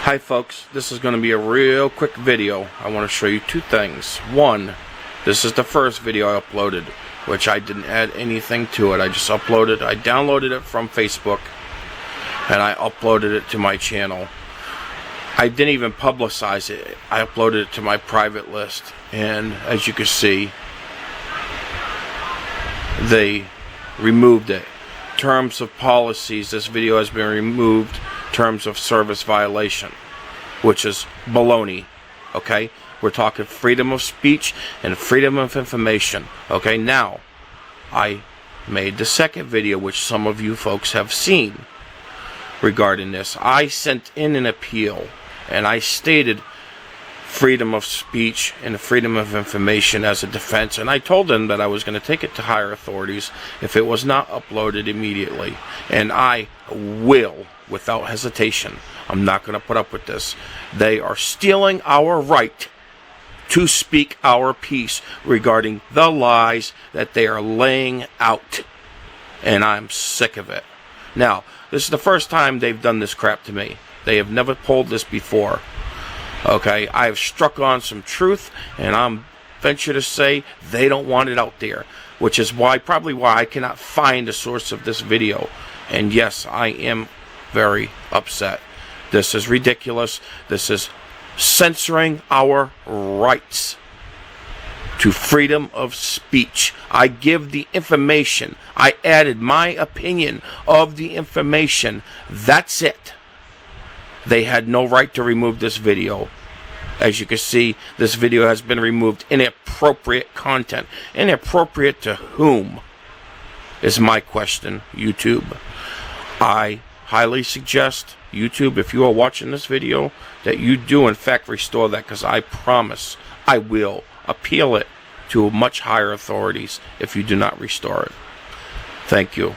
Hi folks, this is going to be a real quick video. I want to show you two things. One, this is the first video I uploaded, which I didn't add anything to it. I downloaded it from Facebook and I uploaded it to my channel. I didn't even publicize it. I uploaded it to my private list, and as you can see, they removed it. Terms of policies, this video has been removed. Terms of service violation, which is baloney. Okay, we're talking freedom of speech and freedom of information. Okay, now I made the second video, which some of you folks have seen regarding this. I sent in an appeal and I stated freedom of speech and freedom of information as a defense, and I told them that I was going to take it to higher authorities if it was not uploaded immediately, and I will, without hesitation. I'm not going to put up with this. They are stealing our right to speak our piece regarding the lies that they are laying out, and I'm sick of it. Now, this is the first time they've done this crap to me. They have never pulled this before. Okay, I have struck on some truth, and I'm venture to say they don't want it out there, which is probably why I cannot find the source of this video. And yes, I am very upset. This is ridiculous. This is censoring our rights to freedom of speech. I give the information. I added my opinion of the information. That's it. They had no right to remove this video. As you can see, this video has been removed. Inappropriate content. Inappropriate to whom is my question, YouTube. I highly suggest, YouTube, if you are watching this video, that you do in fact restore that, because I promise I will appeal it to much higher authorities if you do not restore it. Thank you.